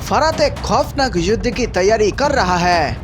भारत एक खौफनाक युद्ध की तैयारी कर रहा है।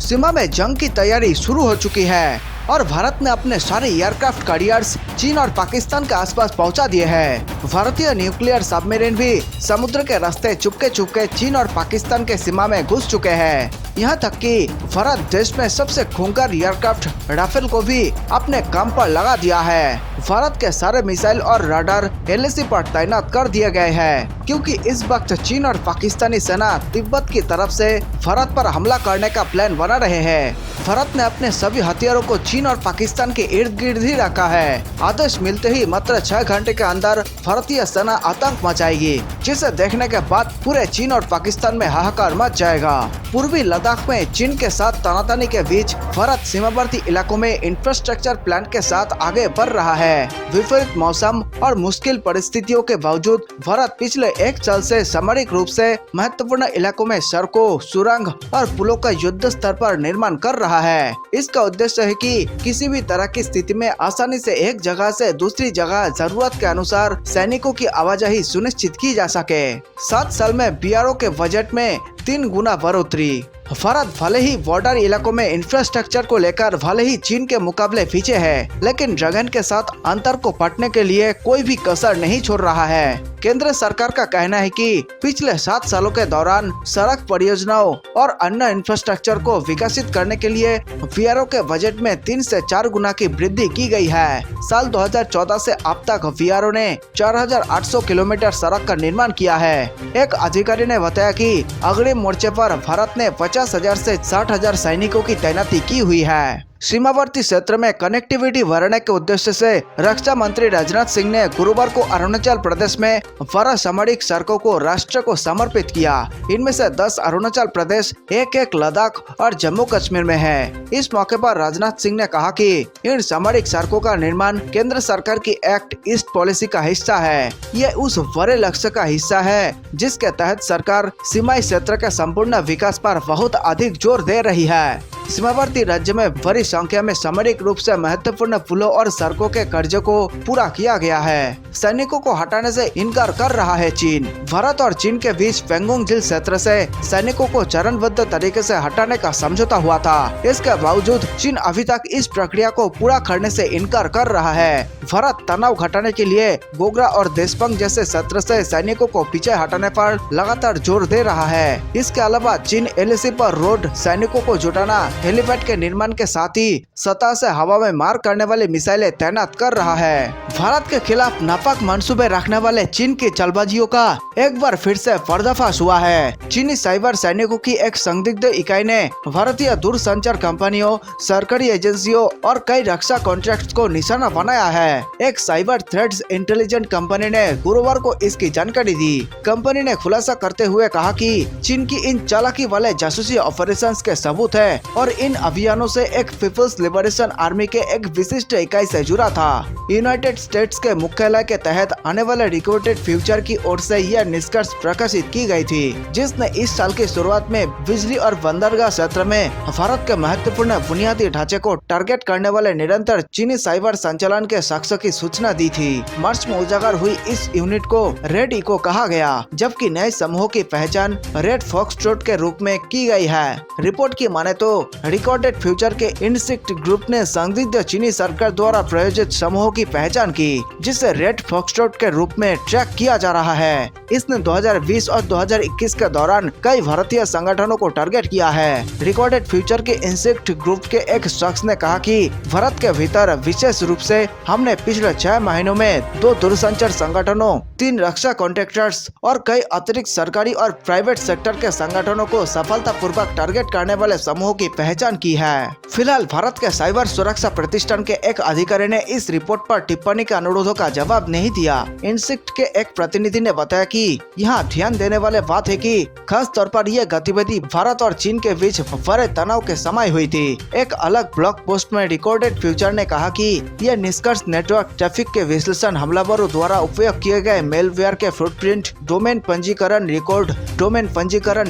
सीमा में जंग की तैयारी शुरू हो चुकी है और भारत ने अपने सारे एयरक्राफ्ट कैरियर्स चीन और पाकिस्तान के आसपास पहुंचा दिए हैं। भारतीय न्यूक्लियर सबमरीन भी समुद्र के रास्ते चुपके चीन और पाकिस्तान के सीमा में घुस चुके हैं। यहाँ तक कि भारत देश में सबसे खूंखार एयरक्राफ्ट राफेल को भी अपने काम पर लगा दिया है। भारत के सारे मिसाइल और रडार एलएसी पर तैनात कर दिए गए हैं, क्योंकि इस वक्त चीन और पाकिस्तानी सेना तिब्बत की तरफ से भारत पर हमला करने का प्लान बना रहे हैं। भारत ने अपने सभी हथियारों को चीन और पाकिस्तान के इर्द गिर्द ही रखा है। आदेश मिलते ही मात्र 6 घंटे के अंदर भारतीय सेना आतंक मचाएगी, जिसे देखने के बाद पूरे चीन और पाकिस्तान में हाहाकार मच जाएगा। पूर्वी लद्दाख में चीन के साथ तनातनी के बीच भारत सीमावर्ती इलाकों में इंफ्रास्ट्रक्चर प्लान के साथ आगे बढ़ रहा है। विपरीत मौसम और मुश्किल परिस्थितियों के बावजूद भारत पिछले एक साल से सामरिक रूप से महत्वपूर्ण इलाकों में सड़कों, सुरंग और पुलों का युद्ध स्तर पर निर्माण कर रहा है। इसका उद्देश्य है कि किसी भी तरह की स्थिति में आसानी से एक जगह से दूसरी जगह जरूरत के अनुसार सैनिकों की आवाजाही सुनिश्चित की जा सके। 7 साल में बीआरओ के बजट में 3 गुना बढ़ोतरी। भारत भले ही बॉर्डर इलाकों में इंफ्रास्ट्रक्चर को लेकर भले ही चीन के मुकाबले पीछे है, लेकिन ड्रैगन के साथ अंतर को पाटने के लिए कोई भी कसर नहीं छोड़ रहा है। केंद्र सरकार का कहना है कि पिछले 7 सालों के दौरान सड़क परियोजनाओं और अन्य इंफ्रास्ट्रक्चर को विकसित करने के लिए बीआरओ के बजट में 3 से 4 गुना की वृद्धि की गई है। साल 2014 से अब तक बीआरओ ने 4800 किलोमीटर सड़क का निर्माण किया है। एक अधिकारी ने बताया कि अग्रिम मोर्चे पर भारत ने 50,000 से 60,000 सैनिकों की तैनाती की हुई है। सीमावर्ती क्षेत्र में कनेक्टिविटी बढ़ाने के उद्देश्य से रक्षा मंत्री राजनाथ सिंह ने गुरुवार को अरुणाचल प्रदेश में 12 सामरिक सड़कों को राष्ट्र को समर्पित किया। इनमें से 10 अरुणाचल प्रदेश, एक लद्दाख और जम्मू कश्मीर में है। इस मौके पर राजनाथ सिंह ने कहा कि इन सामरिक सड़कों का निर्माण केंद्र सरकार की एक्ट ईस्ट पॉलिसी का हिस्सा है। ये उस बड़े लक्ष्य का हिस्सा है जिसके तहत सरकार सीमाई क्षेत्र के संपूर्ण विकास पर बहुत अधिक जोर दे रही है। सीमावर्ती राज्य में बड़ी संख्या में सामरिक रूप से महत्वपूर्ण पुलों और सड़कों के कर्जे को पूरा किया गया है। सैनिकों को हटाने से इनकार कर रहा है चीन। भारत और चीन के बीच पेंगोंग झील क्षेत्र से सैनिकों को चरणबद्ध तरीके से हटाने का समझौता हुआ था। इसके बावजूद चीन अभी तक इस प्रक्रिया को पूरा करने से इनकार कर रहा है। भारत तनाव घटाने के लिए गोगरा और देशपंग जैसे क्षेत्र से सैनिकों को पीछे हटाने पर लगातार जोर दे रहा है। इसके अलावा चीन एलएसी पर रोड सैनिकों को जुटाना, हेलीपैड के निर्माण के साथ ही सतह से हवा में मार करने वाली मिसाइलें तैनात कर रहा है। भारत के खिलाफ नापाक मंसूबे रखने वाले चीन की चालबाजियों का एक बार फिर से पर्दाफाश हुआ है। चीनी साइबर सैनिकों की एक संदिग्ध इकाई ने भारतीय दूरसंचार कंपनियों, सरकारी एजेंसियों और कई रक्षा कॉन्ट्रैक्ट्स को निशाना बनाया है। एक साइबर थ्रेट्स इंटेलिजेंस कंपनी ने गुरुवार को इसकी जानकारी दी। कंपनी ने खुलासा करते हुए कहा कि चीन की इन चालाकी वाले जासूसी ऑपरेशंस के सबूत है और इन अभियानों से एक पीपल्स लिबरेशन आर्मी के एक विशिष्ट इकाई से जुड़ा था। यूनाइटेड स्टेट्स के मुख्यालय के तहत आने वाले रिकॉर्डेड फ्यूचर की ओर से यह निष्कर्ष प्रकाशित की गई थी, जिसने इस साल की शुरुआत में बिजली और बंदरगाह क्षेत्र में भारत के महत्वपूर्ण बुनियादी ढांचे को टारगेट करने वाले निरंतर चीनी साइबर संचालन के शख्स की सूचना दी थी। मार्च में उजागर हुई इस यूनिट को रेड इको कहा गया, जबकि नए समूह की पहचान रेड फॉक्सट्रोट के रूप में की गई है। रिपोर्ट की माने तो रिकॉर्डेड फ्यूचर के इंसिक्ट ग्रुप ने संदिग्ध चीनी सरकार द्वारा प्रायोजित समूहों की पहचान की, जिसे रेड फॉक्सट्रोट के रूप में ट्रैक किया जा रहा है। इसने 2020 और 2021 के दौरान कई भारतीय संगठनों को टारगेट किया है। रिकॉर्डेड फ्यूचर के इंसिक्ट ग्रुप के एक शख्स ने कहा कि भारत के भीतर विशेष रूप से हमने पिछले 6 महीनों में 2 दूरसंचार संगठनों, 3 रक्षा कॉन्ट्रैक्टर्स और कई अतिरिक्त सरकारी और प्राइवेट सेक्टर के संगठनों को सफलतापूर्वक टारगेट करने वाले समूहों की पहचान की है। फिलहाल भारत के साइबर सुरक्षा प्रतिष्ठान के एक अधिकारी ने इस रिपोर्ट पर टिप्पणी के अनुरोधों का जवाब नहीं दिया। इंसिक्ट के एक प्रतिनिधि ने बताया कि यहाँ ध्यान देने वाले बात है कि खास तौर पर यह गतिविधि भारत और चीन के बीच बड़े तनाव के समय हुई थी। एक अलग ब्लॉग पोस्ट में रिकॉर्डेड फ्यूचर ने कहा कि यह निष्कर्ष नेटवर्क ट्रैफिक के विश्लेषण हमलावरों द्वारा उपयोग किए गए मेलवेयर के फुटप्रिंट, डोमेन पंजीकरण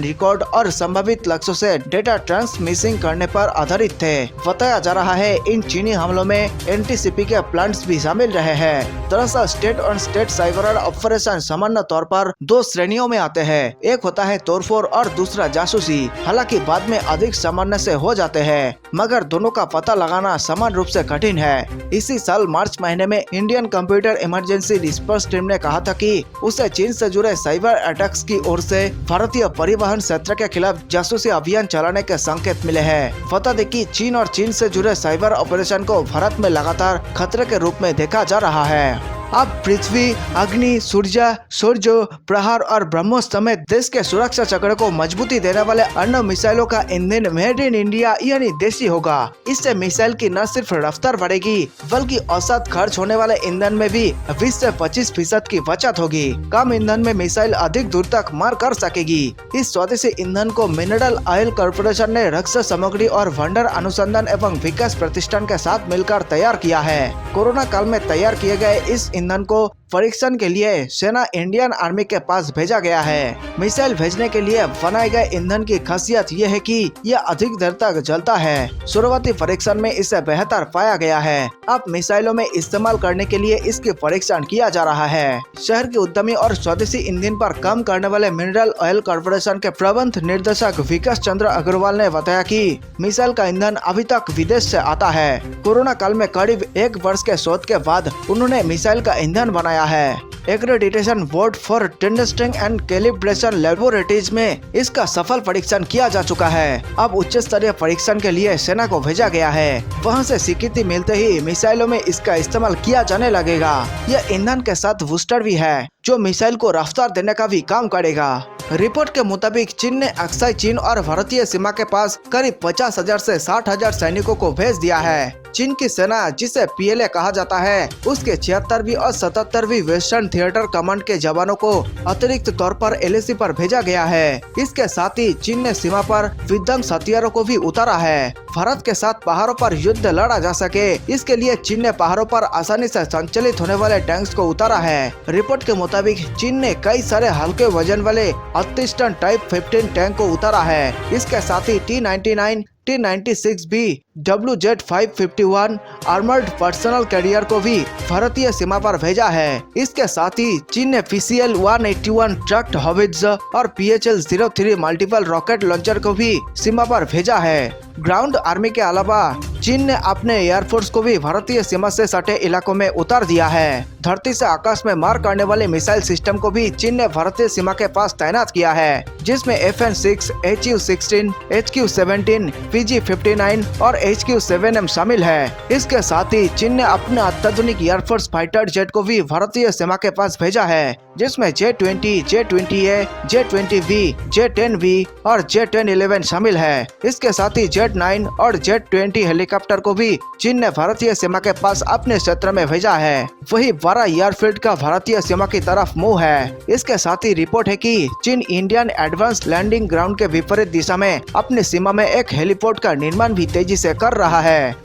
रिकॉर्ड और संभावित लक्ष्यों से डेटा ट्रांसमिशन करने पर आधारित थे। बताया जा रहा है इन चीनी हमलों में एनटीसीपी के प्लांट्स भी शामिल रहे हैं। दरअसल state on state cyber operation सामान्य तौर पर दो श्रेणियों में आते हैं, एक होता है तोड़फोड़ और दूसरा जासूसी। हालांकि बाद में अधिक सामान्य से हो जाते हैं, मगर दोनों का पता लगाना समान रूप से कठिन है। इसी साल मार्च महीने में Indian computer emergency response team ने कहा था कि उसे चीन से जुड़े साइबर अटैक्स की ओर से भारतीय परिवहन क्षेत्र के खिलाफ जासूसी अभियान चलाने के संकेत मिले हैं। बता दें कि चीन और चीन से जुड़े साइबर ऑपरेशन को भारत में लगातार खतरे के रूप में देखा जा रहा है। अब पृथ्वी, अग्नि, सूर्य, प्रहार और ब्रह्मोस समेत देश के सुरक्षा चक्र को मजबूती देने वाले अन्य मिसाइलों का ईंधन मेड इन इंडिया यानी देशी होगा। इससे मिसाइल की न सिर्फ रफ्तार बढ़ेगी, बल्कि औसत खर्च होने वाले ईंधन में भी 20 से 25% की बचत होगी। कम ईंधन में मिसाइल अधिक दूर तक मार कर सकेगी। इस स्वदेशी ईंधन को मिनरल ऑयल कॉर्पोरेशन ने रक्षा सामग्री और भंडार अनुसंधान एवं विकास प्रतिष्ठान के साथ मिलकर तैयार किया है। कोरोना काल में तैयार किए गए इस ईंधन को परीक्षण के लिए सेना इंडियन आर्मी के पास भेजा गया है। मिसाइल भेजने के लिए बनाए गए ईंधन की खासियत ये है कि यह अधिक देर तक जलता है। शुरुआती परीक्षण में इसे बेहतर पाया गया है। अब मिसाइलों में इस्तेमाल करने के लिए इसके परीक्षण किया जा रहा है। शहर के उद्यमी और स्वदेशी ईंधन पर काम करने वाले मिनरल ऑयल कॉर्पोरेशन के प्रबंध निर्देशक विकास चंद्र अग्रवाल ने बताया कि मिसाइल का ईंधन अभी तक विदेश से आता है। कोरोना काल में करीब 1 वर्ष के शोध के बाद उन्होंने मिसाइल का ईंधन बनाया है। Accreditation board for testing and calibration laboratories में इसका सफल परीक्षण किया जा चुका है। अब उच्च स्तरीय परीक्षण के लिए सेना को भेजा गया है। वहां से स्वीकृति मिलते ही मिसाइलों में इसका इस्तेमाल किया जाने लगेगा। यह ईंधन के साथ बूस्टर भी है, जो मिसाइल को रफ्तार देने का भी काम करेगा। रिपोर्ट के मुताबिक चीन ने अक्साई चीन और भारतीय सीमा के पास करीब 50,000 से 60,000 सैनिकों को भेज दिया है। चीन की सेना, जिसे पीएलए कहा जाता है, उसके 76वीं और 77वीं वेस्टर्न थिएटर कमांड के जवानों को अतिरिक्त तौर पर एलएसी पर भेजा गया है। इसके साथ ही चीन ने सीमा पर विध्वंस हथियारों को भी उतारा है। भारत के साथ पहाड़ों पर युद्ध लड़ा जा सके, इसके लिए चीन ने पहाड़ों पर आसानी से संचालित होने वाले टैंक्स को उतारा है। रिपोर्ट के मुताबिक चीन ने कई सारे हल्के वजन वाले 38 टन टाइप 15 टैंक को उतारा है। इसके साथ ही T-99, T-96B, WZ-551 armoured personal career को भी भारतीय सीमा पर भेजा है। इसके साथ ही चीन ने PCL-181 ट्रक्ड हॉविट्ज और PHL-03 मल्टीपल रॉकेट लॉन्चर को भी सीमा पर भेजा है। ग्राउंड आर्मी के अलावा चीन ने अपने एयरफोर्स को भी भारतीय सीमा से सटे इलाकों में उतार दिया है। धरती से आकाश में मार करने वाले मिसाइल सिस्टम को भी चीन ने भारतीय सीमा के पास तैनात किया है, जिसमें FN-6, HU-16, HQ-17, PG-59 और HQ-7M शामिल है। इसके साथ ही चीन ने अपने अत्याधुनिक एयरफोर्स फाइटर जेट को भी भारतीय सीमा के पास भेजा है, जिसमें J-20, J-20A, J-20B, J-10V और J-10-11 शामिल है। इसके साथ ही J-9 और J-20 हेलीकॉप्टर को भी चीन ने भारतीय सीमा के पास अपने क्षेत्र में भेजा है। वही 12 एयरफील्ड का भारतीय सीमा की तरफ मुंह है। इसके साथ ही रिपोर्ट है कि चीन इंडियन एडवांस लैंडिंग ग्राउंड के विपरीत दिशा में अपनी सीमा में एक हेलीपोर्ट का निर्माण भी तेजी से कर रहा है।